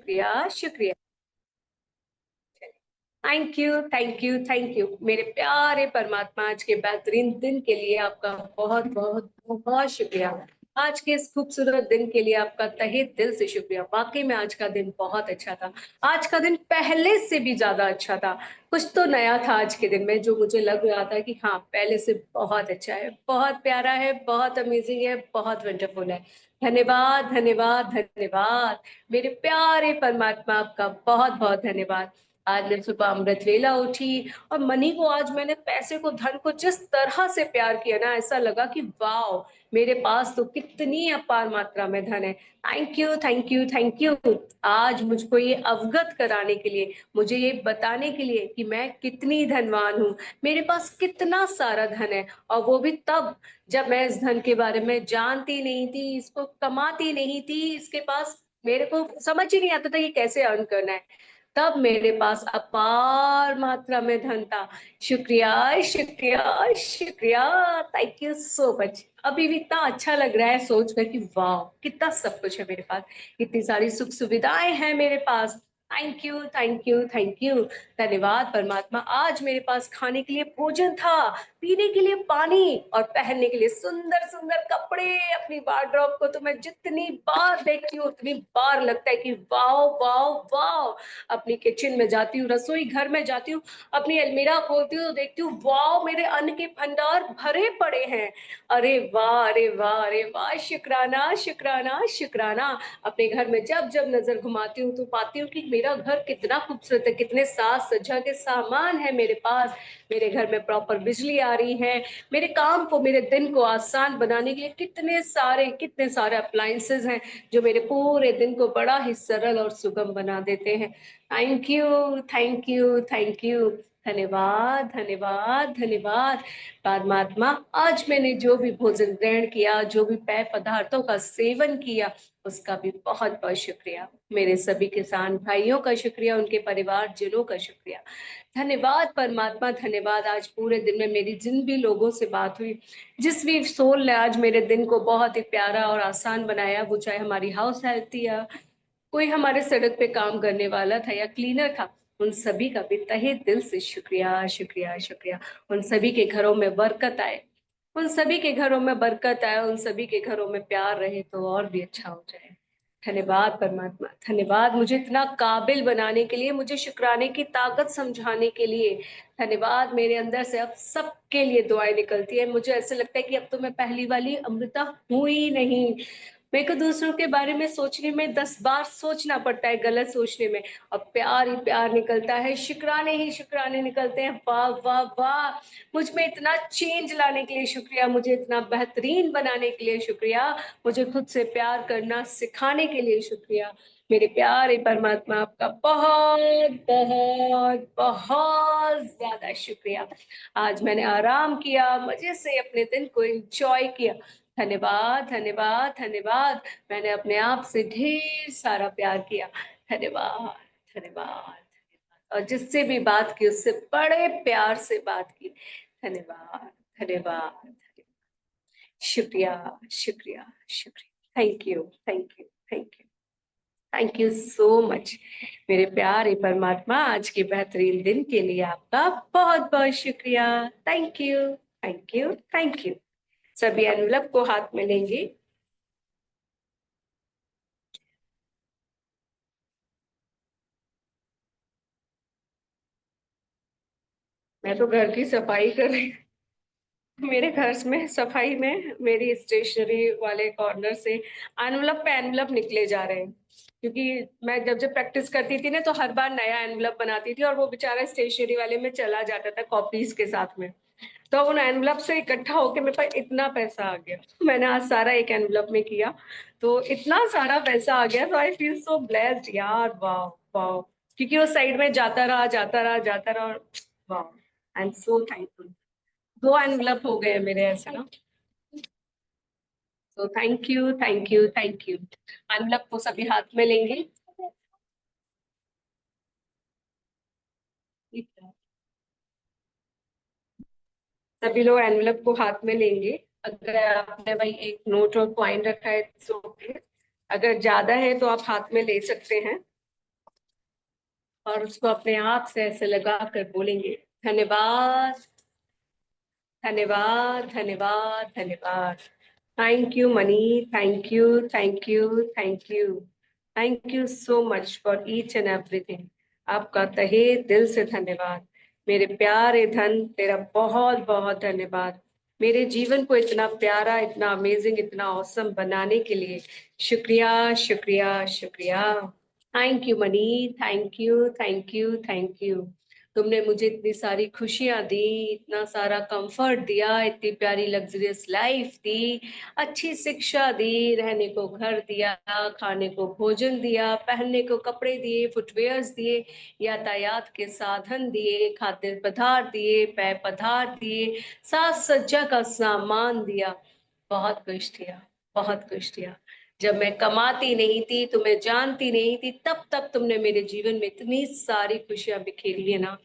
शुक्रिया शुक्रिया। Thank you thank you thank you मेरे प्यारे परमात्मा, आज के बेहतरीन दिन के लिए आपका बहुत बहुत बहुत शुक्रिया। आज के इस खूबसूरत दिन के लिए आपका तहे दिल से शुक्रिया। वाकई में आज का दिन बहुत अच्छा था। आज का दिन पहले से भी ज्यादा अच्छा था। कुछ तो नया था आज के दिन में, जो मुझे लग रहा था कि हाँ, पहले से बहुत अच्छा है, बहुत प्यारा है, बहुत अमेजिंग है, बहुत वंडरफुल है। धन्यवाद धन्यवाद धन्यवाद मेरे प्यारे परमात्मा, आपका बहुत बहुत धन्यवाद। आज मैं सुबह अमृत वेला उठी और मनी को, आज मैंने पैसे को, धन को जिस तरह से प्यार किया ना, ऐसा लगा कि वाह, मेरे पास तो कितनी अपार मात्रा में धन है। Thank you thank you thank you. आज मुझको ये अवगत कराने के लिए, मुझे ये बताने के लिए कि मैं कितनी धनवान हूँ, मेरे पास कितना सारा धन है। और वो भी तब, जब मैं इस धन के बारे में जानती नहीं थी, इसको कमाती नहीं थी, इसके पास मेरे को समझ ही नहीं आता था कि कैसे अर्न करना है। तब मेरे पास अपार मात्रा में धन था। शुक्रिया शुक्रिया शुक्रिया। Thank you so much. अभी भी इतना अच्छा लग रहा है सोचकर कि वाह, कितना सब कुछ है मेरे पास, इतनी सारी सुख सुविधाएं हैं मेरे पास। Thank you thank you thank you. धन्यवाद परमात्मा। आज मेरे पास खाने के लिए भोजन था, पीने के लिए पानी, और पहनने के लिए सुंदर सुंदर कपड़े। अपनी वार्डरोब को तो मैं जितनी बार देखती हूँ, उतनी बार लगता है कि वाह वाह वाह। अपनी किचन में जाती हूँ, रसोई घर में जाती हूँ, अपनी अलमीरा खोलती हूँ, देखती हूँ, वाह, मेरे अन्न के भंडार भरे पड़े हैं। अरे वाह अरे वाह अरे वाह, शुक्राना शुक्राना शुक्राना। अपने घर में जब जब नजर घुमाती हूँ तो पाती हूँ कि मेरा घर कितना खूबसूरत है, कितने साज सज्जा के सामान है मेरे पास। मेरे घर में प्रॉपर बिजली आ रही है। मेरे काम को, मेरे दिन को आसान बनाने के लिए कितने सारे अप्लायंसेस हैं, जो मेरे पूरे दिन को बड़ा ही सरल और सुगम बना देते हैं। Thank you thank you thank you. धन्यवाद धन्यवाद धन्यवाद परमात्मा। आज मैंने जो भी भोजन ग्रहण किया, जो भी पेय पदार्थों का सेवन किया, उसका भी बहुत बहुत शुक्रिया। मेरे सभी किसान भाइयों का शुक्रिया, उनके परिवारजनों का शुक्रिया। धन्यवाद परमात्मा, धन्यवाद। आज पूरे दिन में मेरी जिन भी लोगों से बात हुई, जिस भी सोल ने आज मेरे दिन को बहुत ही प्यारा और आसान बनाया, वो चाहे हमारी हाउस हेल्प थी, या कोई हमारे सड़क पे काम करने वाला था, या क्लीनर था, उन सभी का भी तहे दिल से शुक्रिया शुक्रिया शुक्रिया। उन सभी के घरों में बरकत आए, उन सभी के घरों में बरकत आए, उन सभी के घरों में प्यार रहे तो और भी अच्छा हो जाए। धन्यवाद परमात्मा, धन्यवाद मुझे इतना काबिल बनाने के लिए, मुझे शुक्राने की ताकत समझाने के लिए। धन्यवाद। मेरे अंदर से अब सबके लिए दुआएं निकलती है। मुझे ऐसे लगता है कि अब तो मैं पहली वाली अमृता हूं ही नहीं। मेरे को दूसरों के बारे में सोचने में 10 बार सोचना पड़ता है, गलत सोचने में। और प्यार ही प्यार निकलता है, शुक्राने ही शुक्राने निकलते हैं। वाह वाह वाह। मुझ में इतना चेंज लाने के लिए शुक्रिया, मुझे इतना बेहतरीन बनाने के लिए शुक्रिया, मुझे खुद से प्यार करना सिखाने के लिए शुक्रिया। मेरे प्यारे परमात्मा, आपका बहुत बहुत बहुत ज्यादा शुक्रिया। आज मैंने आराम किया, मजे से अपने दिन को एंजॉय किया। धन्यवाद धन्यवाद धन्यवाद। मैंने अपने आप से ढेर सारा प्यार किया। धन्यवाद धन्यवाद। और जिससे भी बात की, उससे बड़े प्यार से बात की। धन्यवाद धन्यवाद। शुक्रिया शुक्रिया शुक्रिया। Thank you thank you thank you thank you so much. मेरे प्यारे परमात्मा, आज के बेहतरीन दिन के लिए आपका बहुत बहुत शुक्रिया। Thank you thank you thank you. सभी एनवलप को हाथ में लेंगे। मैं तो घर की सफाई कर रही हूँ। मेरे घर में सफाई में मेरी स्टेशनरी वाले कॉर्नर से एनवलप पे एनवलप निकले जा रहे हैं। क्योंकि मैं जब जब प्रैक्टिस करती थी ना, तो हर बार नया एनवलप बनाती थी, और वो बेचारा स्टेशनरी वाले में चला जाता था कॉपीज के साथ में। तो उन एनवलप से इकट्ठा होके मेरे पास इतना पैसा आ गया। मैंने आज सारा एक एनवलप में किया, तो इतना सारा पैसा आ गया। तो आई फील सो ब्लेस्ड यार। वाह वाह। क्योंकि वो साइड में जाता रहा जाता रहा जाता रहा, और वाह, I am so thankful. 2 envelope हो गए मेरे ऐसे ना। तो thank you thank you thank you. Envelope को सभी हाथ में लेंगे। सभी लोग एनवलप को हाथ में लेंगे। अगर आपने भाई एक नोट और कॉइन रखा है तो okay। अगर ज्यादा है तो आप हाथ में ले सकते हैं। और उसको अपने आप से ऐसे लगा कर बोलेंगे, धन्यवाद, धन्यवाद, धन्यवाद, धन्यवाद। Thank you money, thank you, thank you, thank you, thank you so much for each and everything. आपका तहे दिल से धन्यवाद। मेरे प्यारे धन, तेरा बहुत बहुत धन्यवाद। मेरे जीवन को इतना प्यारा, इतना अमेजिंग, इतना औसम बनाने के लिए शुक्रिया, शुक्रिया, शुक्रिया। Thank you money, thank you, thank you, thank you. तुमने मुझे इतनी सारी खुशियां दी, इतना सारा कंफर्ट दिया, इतनी प्यारी लग्जरियस लाइफ दी, अच्छी शिक्षा दी, रहने को घर दिया, खाने को भोजन दिया, पहनने को कपड़े दिए, फुटवेयर्स दिए, यातायात के साधन दिए, खाद्य पदार्थ दिए, पेय पदार्थ दिए, साज सज्जा का सामान दिया। बहुत कुछ दिया, बहुत कुछ दिया। जब मैं कमाती नहीं थी, तुम्हें जानती नहीं थी, तब तब तुमने मेरे जीवन में इतनी सारी खुशियां बिखेरी है ना।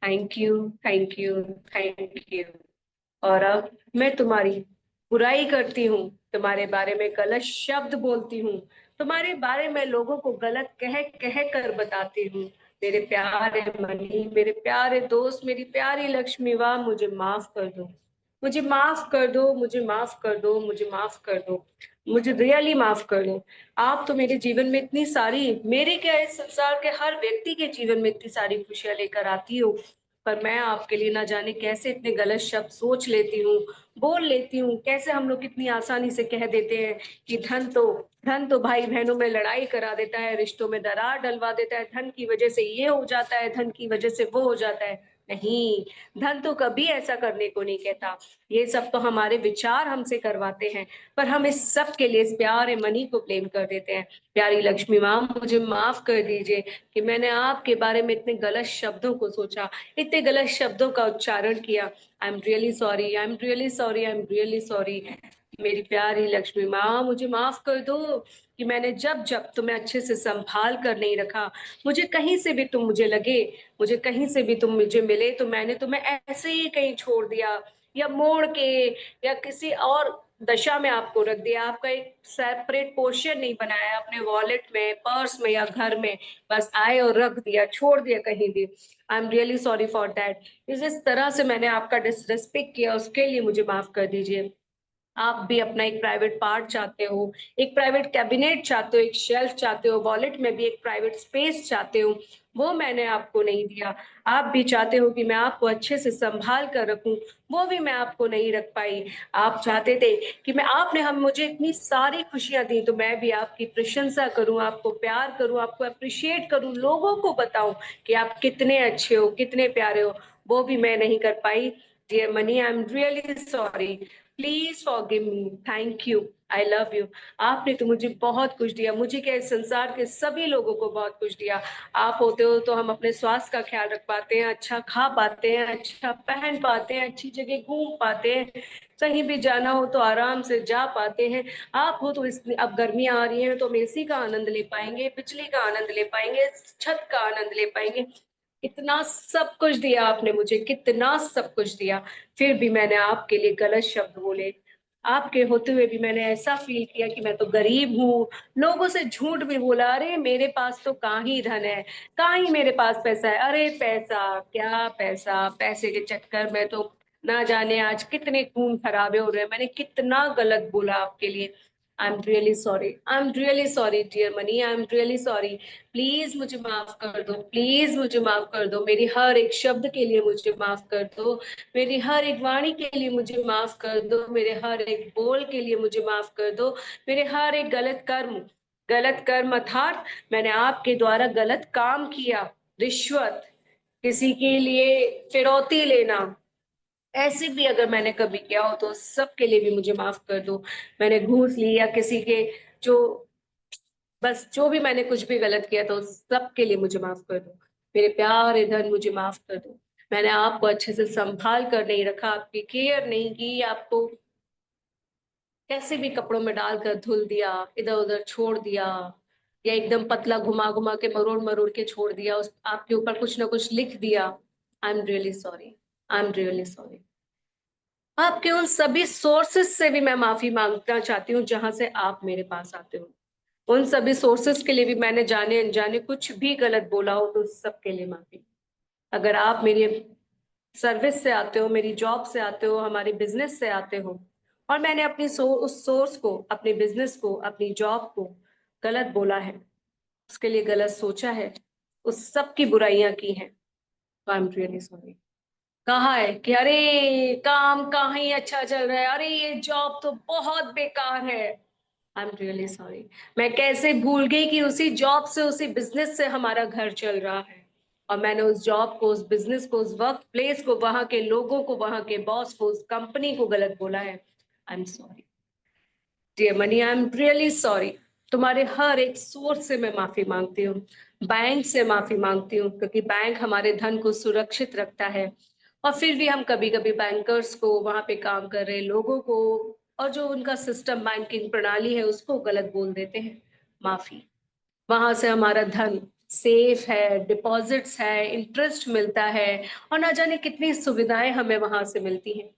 Thank you, thank you, thank you. और अब मैं तुम्हारी बुराई करती हूँ, तुम्हारे बारे में गलत शब्द बोलती हूँ, तुम्हारे बारे में लोगों को गलत कह कह कर बताती हूँ। मेरे प्यारे मनी, मेरे प्यारे दोस्त, मेरी प्यारी लक्ष्मी, वाह, मुझे माफ कर दो, मुझे माफ कर दो, मुझे माफ कर दो, मुझे माफ कर दो, मुझे रियली माफ कर दो। आप तो मेरे जीवन में इतनी सारी, मेरे क्या, इस संसार के हर व्यक्ति के जीवन में इतनी सारी खुशियां लेकर आती हो, पर मैं आपके लिए ना जाने कैसे इतने गलत शब्द सोच लेती हूँ, बोल लेती हूँ। कैसे हम लोग कितनी आसानी से कह देते हैं कि धन तो भाई बहनों में लड़ाई करा देता है, रिश्तों में दरार डलवा देता है, धन की वजह से ये हो जाता है, धन की वजह से वो हो जाता है। नहीं, धन तो कभी ऐसा करने को नहीं कहता। ये सब तो हमारे विचार हमसे करवाते हैं, पर हम इस सब के लिए इस प्यारे मनी को ब्लेम कर देते हैं। प्यारी लक्ष्मी माँ, मुझे माफ कर दीजिए कि मैंने आपके बारे में इतने गलत शब्दों को सोचा, इतने गलत शब्दों का उच्चारण किया। आई am really sorry, I am really sorry, I am really sorry. मेरी प्यारी लक्ष्मी माँ, मुझे माफ कर दो कि मैंने जब जब तुम्हें अच्छे से संभाल कर नहीं रखा, मुझे कहीं से भी तुम मुझे लगे, मुझे कहीं से भी तुम मुझे मिले, तो मैंने तुम्हें ऐसे ही कहीं छोड़ दिया, या मोड़ के, या किसी और दशा में आपको रख दिया। आपका एक सेपरेट पोर्शन नहीं बनाया अपने वॉलेट में, पर्स में, या घर में। बस आए और रख दिया, छोड़ दिया कहीं भी। आई am really sorry for that. इस तरह से मैंने आपका डिसरेस्पेक्ट किया, उसके लिए मुझे माफ कर दीजिए। आप भी अपना एक प्राइवेट पार्ट चाहते हो, एक प्राइवेट कैबिनेट चाहते हो, एक शेल्फ चाहते हो, वॉलेट में भी एक प्राइवेट स्पेस चाहते हो, वो मैंने आपको नहीं दिया। आप भी चाहते हो कि मैं आपको अच्छे से संभाल कर रखूं, वो भी मैं आपको नहीं रख पाई। आप चाहते थे कि मैं, आपने हम मुझे इतनी सारी खुशियां दी, तो मैं भी आपकी प्रशंसा करूं, आपको प्यार करूं, आपको अप्रिशिएट करूं, लोगों को बताऊं कि आप कितने अच्छे हो, कितने प्यारे हो, वो भी मैं नहीं कर पाई। Dear money, I am really sorry, please forgive me, thank you, I love you. आपने तो मुझे बहुत कुछ दिया, मुझे क्या, इस संसार के सभी लोगों को बहुत कुछ दिया। आप होते हो तो हम अपने स्वास्थ्य का ख्याल रख पाते हैं, अच्छा खा पाते हैं, अच्छा पहन पाते हैं, अच्छी जगह घूम पाते हैं, कहीं भी जाना हो तो आराम से जा पाते हैं। आप हो तो इस, अब गर्मियां आ रही हैं तो हम एसी का आनंद ले पाएंगे, बिजली का आनंद ले पाएंगे, छत का आनंद ले पाएंगे। इतना सब कुछ दिया आपने मुझे, कितना सब कुछ दिया, फिर भी मैंने आपके लिए गलत शब्द बोले। आपके होते हुए भी मैंने ऐसा फील किया कि मैं तो गरीब हूँ, लोगों से झूठ भी बोला, अरे मेरे पास तो कहाँ ही धन है, कहाँ ही मेरे पास पैसा है, अरे पैसा क्या पैसा, पैसे के चक्कर में तो ना जाने आज कितने खून खराबे हो रहे हैं। मैंने कितना गलत बोला आपके लिए। I am really sorry, I am really sorry dear money, I am really sorry. Please मुझे माफ कर दो, प्लीज मुझे माफ कर दो, मेरी हर एक शब्द के लिए मुझे माफ कर दो, मेरी हर एक वाणी के लिए मुझे माफ कर दो, मेरे हर एक बोल के लिए मुझे माफ कर दो, मेरे हर एक गलत कर्म अर्थात मैंने आपके द्वारा गलत काम किया, रिश्वत, किसी के लिए फिरौती लेना, ऐसे भी अगर मैंने कभी किया हो तो सबके लिए भी मुझे माफ कर दो। मैंने घूस ली या किसी के, जो, बस जो भी मैंने कुछ भी गलत किया तो सबके लिए मुझे माफ कर दो। मेरे प्यारे धन, मुझे माफ कर दो। मैंने आपको अच्छे से संभाल कर नहीं रखा, आपकी केयर नहीं की, आपको कैसे भी कपड़ों में डालकर धुल दिया, इधर उधर छोड़ दिया, या एकदम पतला घुमा घुमा के मरोड़ मरोड़ के छोड़ दिया, उस आपके ऊपर कुछ ना कुछ लिख दिया। आई am really sorry, I am really sorry. आपके उन सभी सोर्सेस से भी मैं माफी मांगना चाहती हूँ जहां से आप मेरे पास आते हो। उन सभी सोर्सेस के लिए भी मैंने जाने अनजाने कुछ भी गलत बोला हो तो उस सब के लिए माफी। अगर आप मेरी सर्विस से आते हो, मेरी जॉब से आते हो, हमारे बिजनेस से आते हो, और मैंने अपनी उस सोर्स को, अपने बिजनेस को, अपनी जॉब को गलत बोला है, उसके लिए गलत सोचा है, उस सब की बुराइयां की हैं, तो आई एम रियली सॉरी। कहा है कि अरे काम कहाँ ही अच्छा चल रहा है, अरे ये जॉब तो बहुत बेकार है। I am really sorry. मैं कैसे भूल गई कि उसी जॉब से, उसी बिजनेस से हमारा घर चल रहा है, और मैंने उस जॉब को, उस बिजनेस को, उस वर्क प्लेस को, वहां के लोगों को, वहां के बॉस को, उस कंपनी को गलत बोला है। I am sorry dear money, I am really sorry. तुम्हारे हर एक सोर्स से मैं माफी मांगती हूँ। बैंक से माफी मांगती हूँ क्योंकि बैंक हमारे धन को सुरक्षित रखता है, और फिर भी हम कभी कभी बैंकर्स को, वहां पे काम कर रहे लोगों को, और जो उनका सिस्टम, बैंकिंग प्रणाली है, उसको गलत बोल देते हैं। माफी। वहां से हमारा धन सेफ है, डिपॉजिट्स है, इंटरेस्ट मिलता है, और ना जाने कितनी सुविधाएं हमें वहां से मिलती हैं।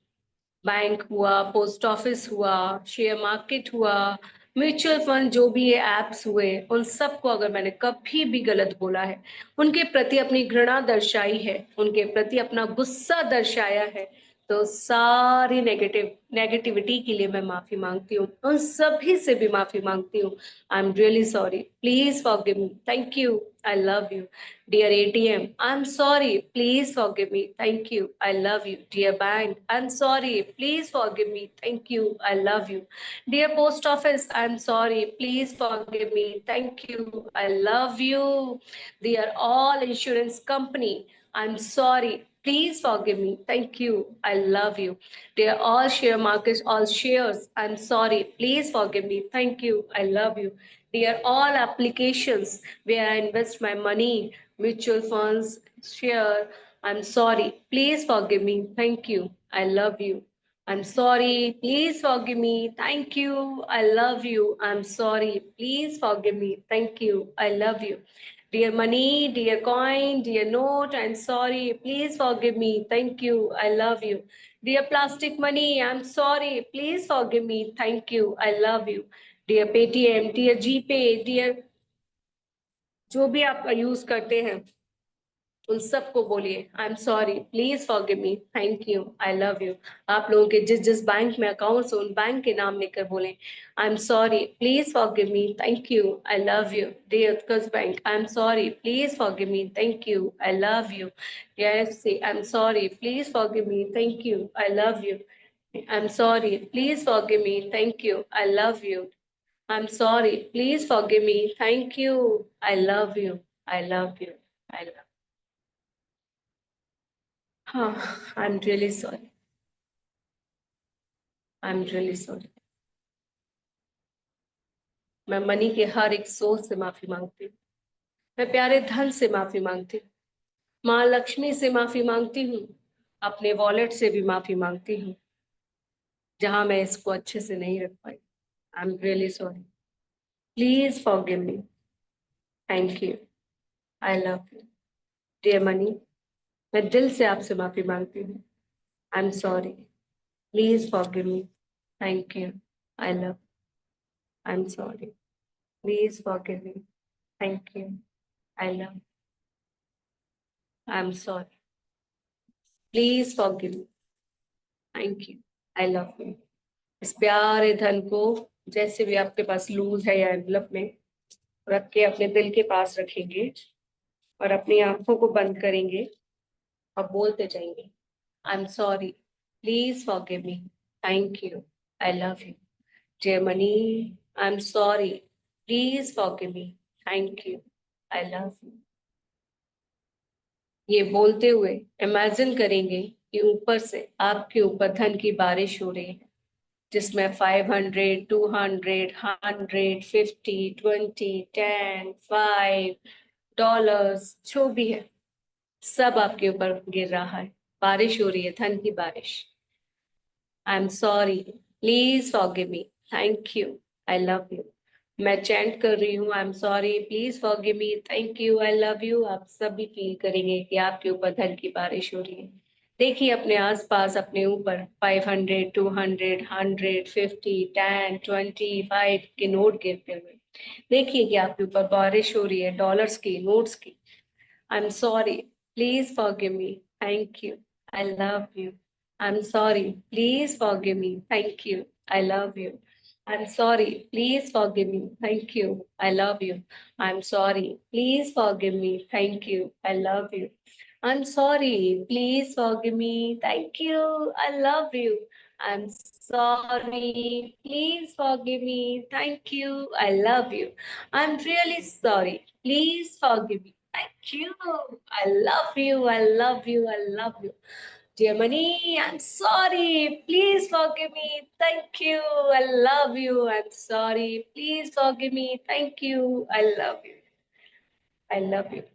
बैंक हुआ, पोस्ट ऑफिस हुआ, शेयर मार्केट हुआ, म्यूचुअल फंड, जो भी ये एप्स हुए, उन सबको अगर मैंने कभी भी गलत बोला है, उनके प्रति अपनी घृणा दर्शाई है, उनके प्रति अपना गुस्सा दर्शाया है, तो सारी नेगेटिविटी के लिए मैं माफी मांगती हूँ, उन सभी से भी माफी मांगती हूँ। I am really sorry, please forgive me, thank you, I love you. Dear ATM, I'm sorry. Please forgive me. Thank you. I love you. Dear bank, I'm sorry. Please forgive me. Thank you. I love you. Dear post office, I'm sorry. Please forgive me. Thank you. I love you. Dear all insurance company, I'm sorry. Please forgive me. Thank you. I love you. Dear all share markets, all shares, I'm sorry. Please forgive me. Thank you. I love you. Dear all applications where I invest my money, mutual funds, share, I'm sorry. Please forgive me. Thank you. I love you. I'm sorry. Please forgive me. Thank you. I love you. I'm sorry. Please forgive me. Thank you. I love you. Dear money, dear coin, dear note, I'm sorry. Please forgive me. Thank you. I love you. Dear plastic money, I'm sorry. Please forgive me. Thank you. I love you. Dear Paytm, dear GPay, dear जो भी आप use करते हैं, उन सबको बोलिए आई am sorry, please forgive me, thank you, I love you. आप लोगों के जिस जिस बैंक में अकाउंट्स, उन बैंक के नाम लेकर बोलें I am sorry, please forgive me, thank you, I love you. Dear Utkarsh bank, I am sorry, please forgive me, thank you, I love you. Dear FC, I am sorry, please forgive me, thank you, I love you. I am sorry, please forgive me, thank you, I love you. I'm sorry. Please forgive me. Thank you. I love you. I love you. I love. हाँ, I'm really sorry. I'm really sorry. मैं money के हर एक सोच से माफी मांगती हूँ। मैं प्यारे धन से माफी मांगती हूँ। माँ लक्ष्मी से माफी मांगती हूँ। अपने वॉलेट से भी माफी मांगती हूँ जहां मैं इसको अच्छे से नहीं रख पाई। I am really sorry. Please forgive me. Thank you. I love you. Dear money, मैं दिल से आपसे माफी मांगती हूँ। I am sorry. Please forgive me. Thank you. I love. I am sorry. Please forgive me. Thank you. I love. I am sorry. Please forgive me. Thank you. I love you. इस प्यारे धन को जैसे भी आपके पास loose है या envelope में रख के अपने दिल के पास रखेंगे, और अपनी आंखों को बंद करेंगे और बोलते जाएंगे I am sorry, please forgive me, thank you, I love you. Dear money, I am sorry, please forgive me, thank you, I love you. ये बोलते हुए इमेजिन करेंगे कि ऊपर से आपके ऊपर धन की बारिश हो रही है, जिसमें 500, 200, 100, 50, 20, 10, $5 जो भी है, सब आपके ऊपर गिर रहा है। बारिश हो रही है, धन की बारिश। आई am sorry, please forgive me, thank you, I love you. मैं चैंट कर रही हूँ I am sorry, please forgive me, thank you, I love you. आप सब भी फील करेंगे कि आपके ऊपर धन की बारिश हो रही है। देखिए अपने आसपास, अपने ऊपर 500, 200, 100, 50, 10, 20, 5 के नोट गिरते हुए। देखिए कि आपके ऊपर बारिश हो रही है डॉलर्स की, नोट्स की। आई am sorry, please forgive me, thank you, I love you. I am sorry, please forgive me, thank you, I love you. I am sorry, please forgive me, thank you, I love you. I am sorry, please forgive me, thank you, I love you. I'm sorry. Please forgive me. Thank you. I love you. I'm sorry. Please forgive me. Thank you. I love you. I'm really sorry. Please forgive me. Thank you. I love you. I love you. I love you. Dear Money, I'm sorry. Please forgive me. Thank you. I love you. I'm sorry. Please forgive me. Thank you. I love you. I love you.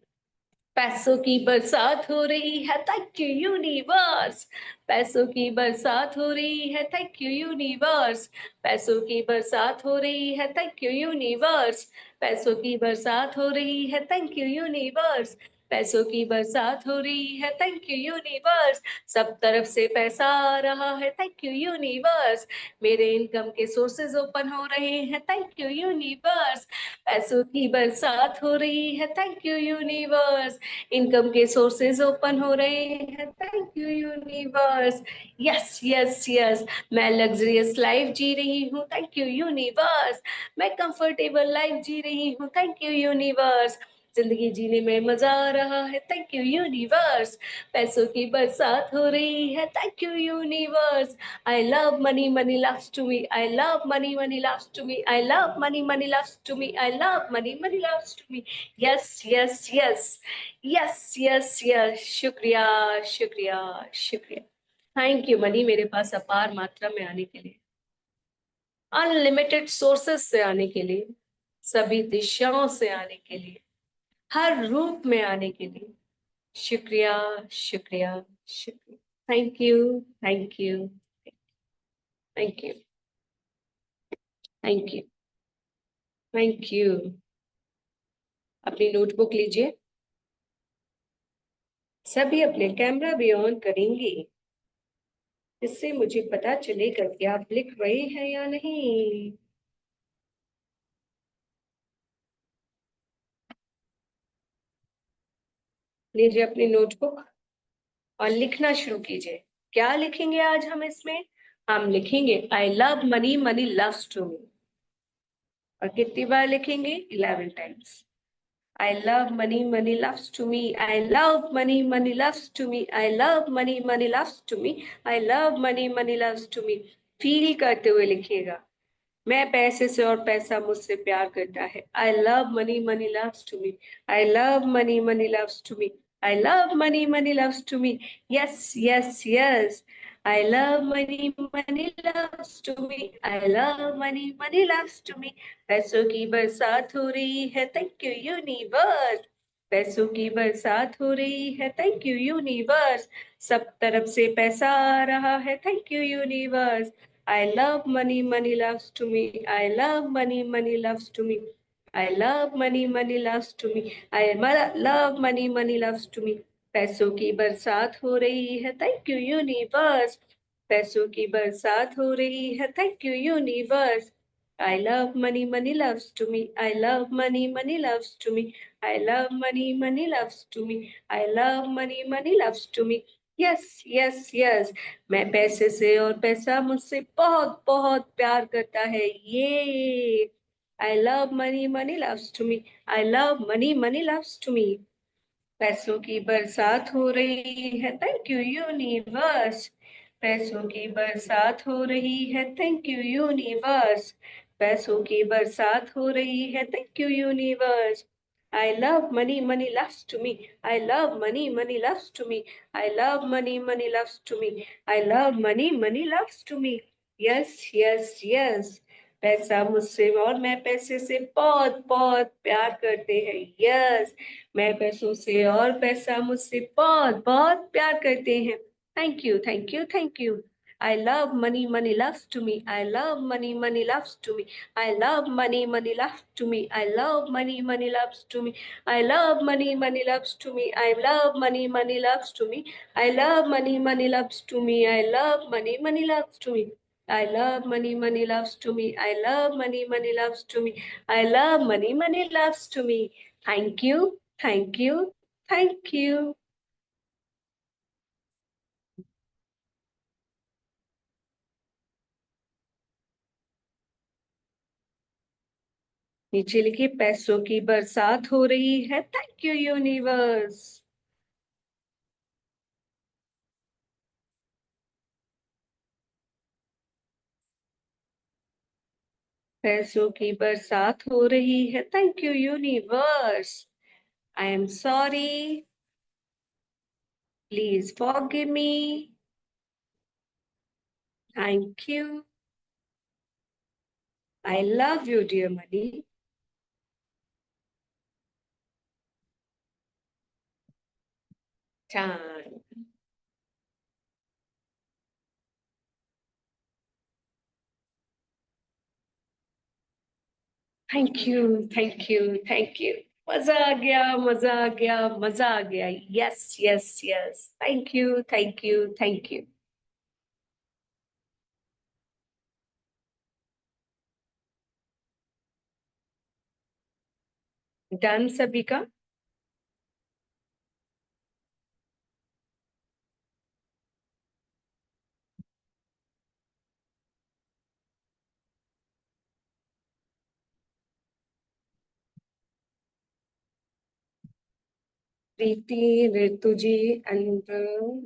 पैसों की बरसात हो रही है, thank you universe. पैसों की बरसात हो रही है, थैंक यू यूनिवर्स। पैसों की बरसात हो रही है, थैंक यू यूनिवर्स। पैसों की बरसात हो रही है, थैंक यू यूनिवर्स। पैसों की बरसात हो रही है, थैंक यू यूनिवर्स। सब तरफ से पैसा आ रहा है, थैंक यू यूनिवर्स। मेरे इनकम के सोर्सेज ओपन हो रहे हैं, थैंक यू यूनिवर्स। पैसों की बरसात हो रही है, थैंक यू यूनिवर्स। इनकम के सोर्सेज ओपन हो रहे हैं, thank you universe. Yes yes yes, मैं लग्जरियस लाइफ जी रही हूँ, थैंक यू यूनिवर्स। मैं कंफर्टेबल लाइफ जी रही हूँ, थैंक यू यूनिवर्स। जिंदगी जीने में मजा आ रहा है, थैंक यू यूनिवर्स। पैसों की बरसात हो रही है, thank you universe. I love money, money loves to me. I love money, money loves to me. I love money, money loves to me. I love money, money loves to me. Yes, yes, yes. Yes, yes, yes. शुक्रिया, शुक्रिया, शुक्रिया। Thank you money मेरे पास अपार मात्रा में आने के लिए, अनलिमिटेड सोर्सेस से आने के लिए, सभी दिशाओं से आने के लिए, हर रूप में आने के लिए। शुक्रिया, शुक्रिया, शुक्रिया। Thank you, thank you, thank you, thank you, thank you. अपनी नोटबुक लीजिए। सभी अपने कैमरा भी ऑन करेंगे, इससे मुझे पता चलेगा कि आप लिख रहे हैं या नहीं। लीजिए अपनी नोटबुक और लिखना शुरू कीजिए। क्या लिखेंगे आज हम इसमें? हम लिखेंगे I love money, money loves to me. और कितनी बार लिखेंगे? 11 times. I love money, money loves to me. I love money, money loves to me. I love money, money loves to me. I love money, money loves to me. Feel करते हुए लिखिएगा। मैं पैसे से और पैसा मुझसे प्यार करता है। I love money, money loves to me. I love money, money loves to me. I love money, money loves to me. Yes, yes, yes. I love money, money loves to me. I love money, money loves to me. पैसों की बरसात हो रही है, thank you universe. पैसों की बरसात हो रही है, थैंक यू यूनिवर्स। सब तरफ से पैसा आ रहा है, thank you universe. I love money, money loves to me. I love money, money loves to me. I love money, money loves to me. Love money, money loves to me. पैसों की बरसात हो रही है, थैंक यू यूनिवर्स। पैसों की बरसात हो रही है, thank you universe. I love money, money loves to me. I love money, money loves to me. I love money, money loves to me. I love money, money loves to me. Yes, yes, yes. मैं पैसे से और पैसा मुझसे बहुत बहुत प्यार करता है। ये I love money, money loves to me. I love money, money loves to me. पैसों की बरसात हो रही है, थैंक यू यूनिवर्स। पैसों की बरसात हो रही है, थैंक यू यूनिवर्स। पैसों की बरसात हो रही है, thank you universe. I love money, money loves to me. I love money, money loves to me. I love money, money loves to me. I love money, money loves to me. Yes, yes, yes. पैसा मुझसे और मैं पैसे से बहुत बहुत प्यार करते हैं। यस, मैं पैसों से और पैसा मुझसे बहुत बहुत प्यार करते हैं। Thank you, thank you, thank you. I love money, money loves to me. I love money, money loves to me. I love money, money loves to me. I love money, money loves to me. I love money, money loves to me. I love money, money loves to me. I love money, money loves to me. I love money, money loves to me. I love money, money loves to me. I love money, money loves to me. I love money, money loves to me. Thank you, thank you, thank you. नीचे लिखिए पैसों की बरसात हो रही है। Thank you universe. पैसों की बरसात हो रही है। Thank you universe. I am sorry, please forgive me. Thank you. I love you dear money. चांद। Thank you, thank you, thank you. मजा आ गया, मजा आ गया, मजा आ गया। Yes yes yes, thank you, thank you, thank you. Done सभी का। Preeti, Ritu ji and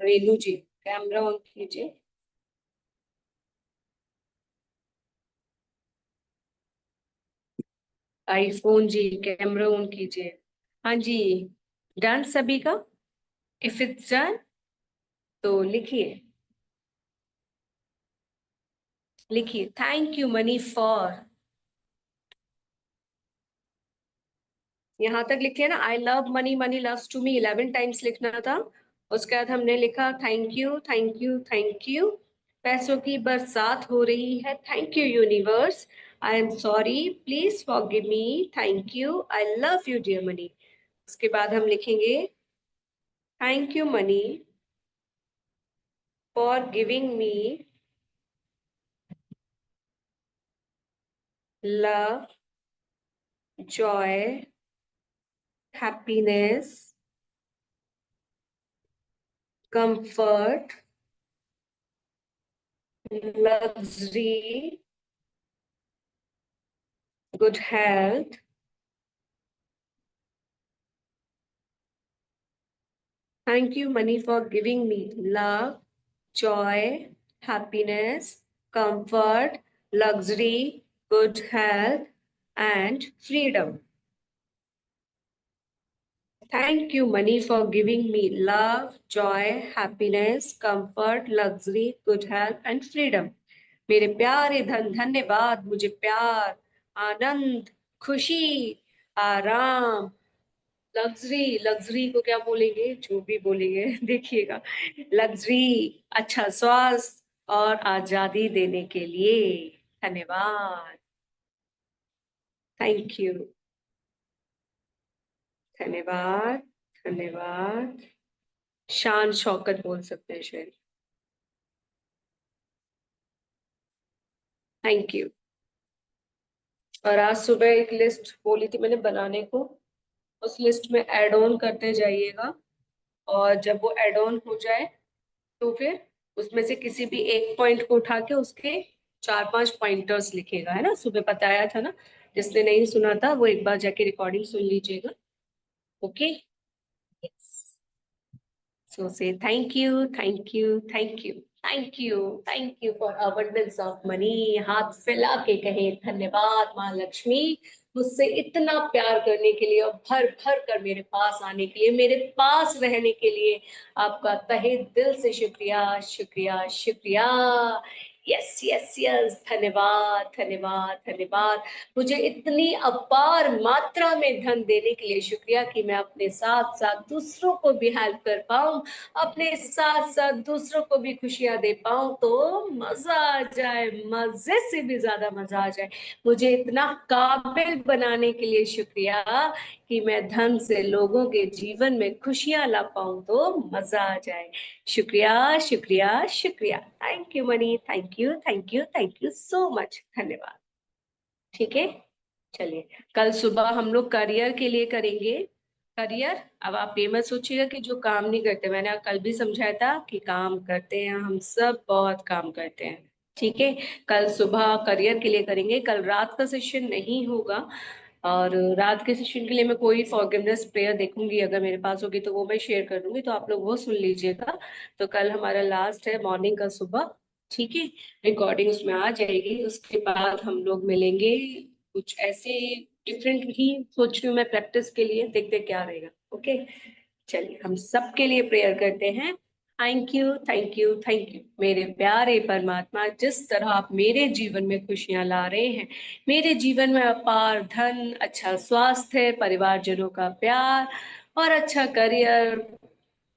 Renu ji, camera on कीजिए। आईफोन जी, कैमरा ऑन कीजिए। हाँ जी, डन सभी का। इफ इट्स डन तो लिखिए, लिखिए थैंक यू मनी फॉर। यहाँ तक लिखे ना, I love money, money loves to me 11 times लिखना था। उसके बाद हमने लिखा thank you, thank you, thank you. पैसों की बरसात हो रही है। Thank you universe. I am sorry, please forgive me. Thank you, I love you dear money. उसके बाद हम लिखेंगे thank you money for giving me love, joy, happiness, comfort, luxury, good health. Thank you, money, for giving me love, joy, happiness, comfort, luxury, good health, and freedom. Thank you, money, for giving me love, joy, happiness, comfort, luxury, good health, and freedom. मेरे प्यारे धन, धन्यवाद मुझे प्यार, आनंद, खुशी, आराम, luxury. Luxury को क्या बोलेंगे, जो भी बोलेंगे देखिएगा। लग्जरी, अच्छा स्वास्थ्य और आजादी देने के लिए धन्यवाद। थैंक यू, धन्यवाद, धन्यवाद। शान शौकत बोल सकते हैं शायद। Thank you. और आज सुबह एक लिस्ट बोली थी मैंने बनाने को, उस लिस्ट में ऐड ऑन करते जाइएगा। और जब वो ऐड ऑन हो जाए तो फिर उसमें से किसी भी एक पॉइंट को उठा के उसके 4-5 पॉइंटर्स लिखेगा, है ना। सुबह बताया था ना, जिसने नहीं सुना था वो एक बार जाके रिकॉर्डिंग सुन लीजिएगा। ओके। यस। सो से thank you, thank you, thank you, thank you, thank you for abundance of money. हाथ फैला के कहे धन्यवाद माँ लक्ष्मी, मुझसे इतना प्यार करने के लिए और भर भर कर मेरे पास आने के लिए, मेरे पास रहने के लिए आपका तहे दिल से शुक्रिया, शुक्रिया, शुक्रिया। यस यस यस, धन्यवाद, धन्यवाद, धन्यवाद। मुझे इतनी अपार मात्रा में धन देने के लिए शुक्रिया कि मैं अपने साथ साथ दूसरों को भी हेल्प कर पाऊं, अपने साथ साथ दूसरों को भी खुशियां दे पाऊं, तो मजा आ जाए, मजे से भी ज्यादा मजा आ जाए। मुझे इतना काबिल बनाने के लिए शुक्रिया कि मैं धन से लोगों के जीवन में खुशियां ला पाऊं, तो मजा आ जाए। शुक्रिया, शुक्रिया, शुक्रिया। Thank you money, thank thank you so much, धन्यवाद। ठीक है, चलिए कल सुबह हम लोग करियर के लिए करेंगे। करियर, अब आप ये मत सोचिएगा कि जो काम नहीं करते, मैंने कल भी समझाया था कि काम करते हैं, हम सब बहुत काम करते हैं। ठीक है, कल सुबह करियर के लिए करेंगे। कल रात का सेशन नहीं होगा, और रात के सेशन के लिए मैं कोई फॉरगिवनेस प्रेयर देखूंगी, अगर मेरे पास होगी तो वो मैं शेयर कर दूंगी, तो आप लोग वो सुन लीजिएगा। तो कल हमारा लास्ट है मॉर्निंग का, सुबह। ठीक है, रिकॉर्डिंग उसमें आ जाएगी, उसके बाद हम लोग मिलेंगे। कुछ ऐसे डिफरेंट ही सोच रही हूँ मैं प्रैक्टिस के लिए, देखते क्या रहेगा। ओके, चलिए हम सबके लिए प्रेयर करते हैं। Thank you, thank you, thank you मेरे प्यारे परमात्मा, जिस तरह आप मेरे जीवन में खुशियां ला रहे हैं, मेरे जीवन में अपार धन, अच्छा स्वास्थ्य, परिवारजनों का प्यार और अच्छा करियर,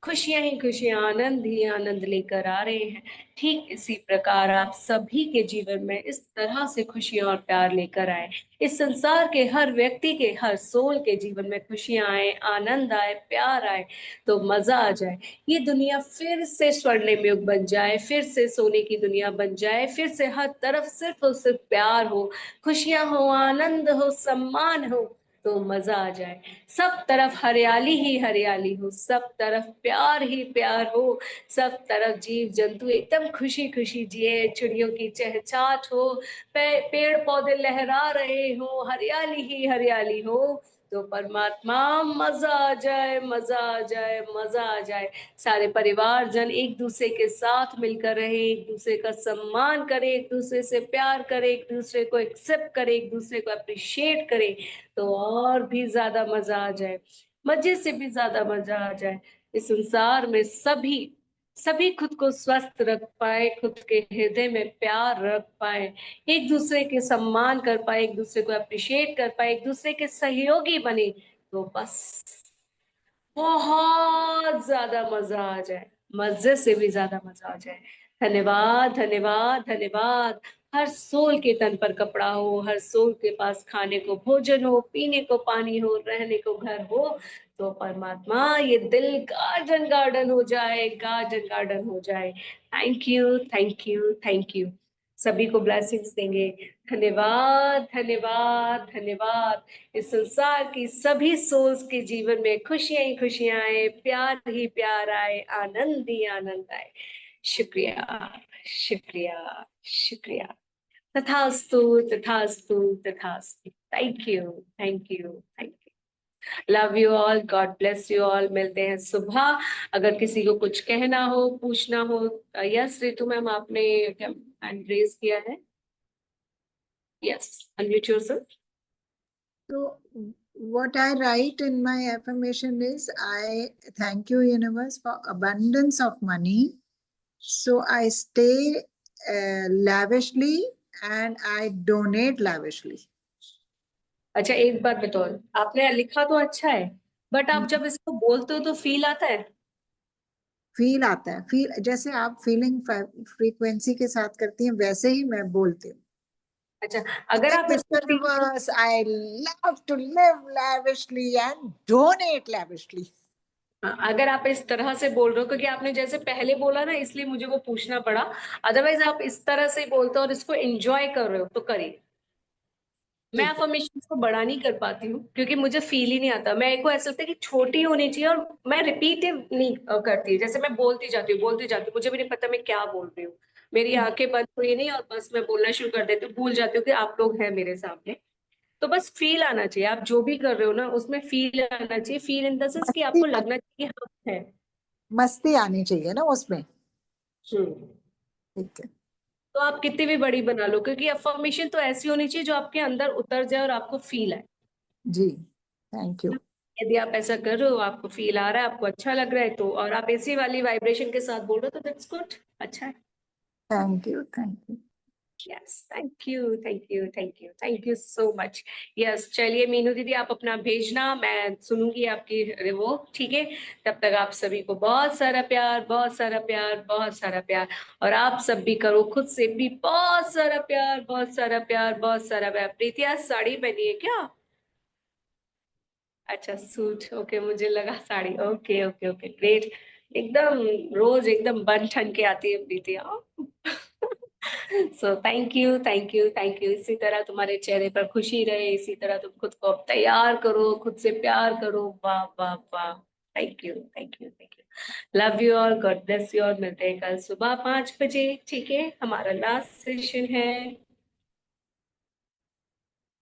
खुशियां ही खुशियां, आनंद ही आनंद लेकर आ रहे हैं। ठीक इसी प्रकार आप सभी के जीवन में इस तरह से खुशियां और प्यार लेकर आए। इस संसार के हर व्यक्ति के, हर सोल के जीवन में खुशियां आए, आनंद आए, प्यार आए, तो मजा आ जाए। ये दुनिया फिर से स्वर्णिम युग बन जाए, फिर से सोने की दुनिया बन जाए, फिर से हर तरफ सिर्फ और सिर्फ प्यार हो, खुशियां हो, आनंद हो, सम्मान हो, तो मजा आ जाए। सब तरफ हरियाली ही हरियाली हो, सब तरफ प्यार ही प्यार हो, सब तरफ जीव जंतु एकदम खुशी खुशी जिए, चिड़ियों की चहचहाट हो, पेड़ पौधे लहरा रहे हो, हरियाली ही हरियाली हो, तो परमात्मा मजा आ जाए, मजा आ जाए, मजा आ जाए। सारे परिवार जन एक दूसरे के साथ मिलकर रहे, एक दूसरे का सम्मान करे, एक दूसरे से प्यार करे, एक दूसरे को एक्सेप्ट करे, एक दूसरे को अप्रिशिएट करे, तो और भी ज्यादा मजा आ जाए, मजे से भी ज्यादा मजा आ जाए। इस संसार में सभी सभी खुद को स्वस्थ रख पाए, खुद के हृदय में प्यार रख पाए, एक दूसरे के सम्मान कर पाए, एक दूसरे को अप्रिशिएट कर पाए, एक दूसरे के सहयोगी बने, तो बस बहुत ज्यादा मजा आ जाए, मजे से भी ज्यादा मजा आ जाए। धन्यवाद, धन्यवाद, धन्यवाद। हर सोल के तन पर कपड़ा हो, हर सोल के पास खाने को भोजन हो, पीने को पानी हो, रहने को घर हो, तो परमात्मा ये दिल गार्डन गार्डन हो जाए, गार्डन गार्डन हो जाए। Thank you, thank you, thank you. सभी को ब्लेसिंग्स देंगे। धन्यवाद, धन्यवाद, धन्यवाद। इस संसार की सभी सोल्स के जीवन में खुशियां ही खुशियां आए, प्यार ही प्यार आए, आनंद ही आनंद आए। शुक्रिया, शुक्रिया, शुक्रिया। तथास्तु, तथास्तु, तथास्तु। Thank you, thank you, thank you. Love you all, God bless you all. मिलते हैं सुबह। अगर किसी को कुछ कहना हो, पूछना हो। यस रितु मैम, आपने हैंड रेज किया है। Yes, unmute yourself. So, what I write in my affirmation is I thank you, universe, for abundance of money. So, I stay lavishly and I donate lavishly. अच्छा, एक बात बताओ, आपने लिखा तो अच्छा है, बट आप जब इसको बोलते हो तो फील आता है? फील आता है, फील जैसे आप फीलिंग फ्रीक्वेंसी के साथ करती हैं वैसे ही मैं बोलती हूँ। अच्छा, अगर आप इसको universe, I love to live lavishly and donate lavishly. अगर आप इस तरह से बोल रहे हो, क्योंकि आपने जैसे पहले बोला ना, इसलिए मुझे वो पूछना पड़ा। अदरवाइज आप इस तरह से बोलते हो और इसको एंजॉय कर रहे हो तो करिए। मैं अफर्मेशन को बड़ा नहीं कर पाती हूँ, क्योंकि मुझे फील ही नहीं आता। मैं को ऐसा लगता है कि छोटी होनी चाहिए, और मैं रिपीटिव नहीं करती। जैसे मैं बोलती जाती हूँ, मुझे भी नहीं पता मैं क्या बोल रही हूँ, मेरी आंखें बंद हुई नहीं और बस मैं बोलना शुरू कर देती हूँ, भूल जाती हूँ कि आप लोग हैं मेरे सामने। तो बस फील आना चाहिए, आप जो भी कर रहे हो ना उसमें फील आना चाहिए। फील इन द सेंस कि आपको लगना चाहिए कि हाँ है। मस्ती आनी चाहिए ना उसमें। ठीक है। तो आप कितनी भी बड़ी बना लो, क्योंकि अफर्मेशन तो ऐसी होनी चाहिए जो आपके अंदर उतर जाए और आपको फील आए। जी, थैंक यू। यदि आप ऐसा कर रहे हो, आपको फील आ रहा है, आपको अच्छा लग रहा है, तो और आप ऐसी वाली वाइब्रेशन के साथ बोल रहे हो, तो दैट्स गुड, अच्छा है। Thank you, thank you. Yes, thank you, thank you, thank you, thank you so much. Yes, चलिए मीनू दीदी, आप अपना भेजना, मैं सुनूंगी आपकी वो। ठीक है, तब तक आप सभी को बहुत सारा प्यार, बहुत सारा प्यार, बहुत सारा प्यार। और आप सब भी करो खुद से भी बहुत सारा प्यार, बहुत सारा प्यार, बहुत सारा प्यार। प्रीति आज साड़ी पहनी है क्या? अच्छा, सूट, ओके, मुझे लगा sari. Okay, okay, okay, great. एकदम रोज एकदम बन ठन के आती है प्रीति। हाँ। So thank you, thank you, thank you. इसी तरह तुम्हारे चेहरे पर खुशी रहे, इसी तरह तुम खुद को अब तैयार करो, खुद से प्यार करो। वाह वाह वाह। Thank you, thank you, thank you. Love you all, God bless you. और मिलते हैं कल सुबह 5 बजे। ठीक है, हमारा लास्ट सेशन है।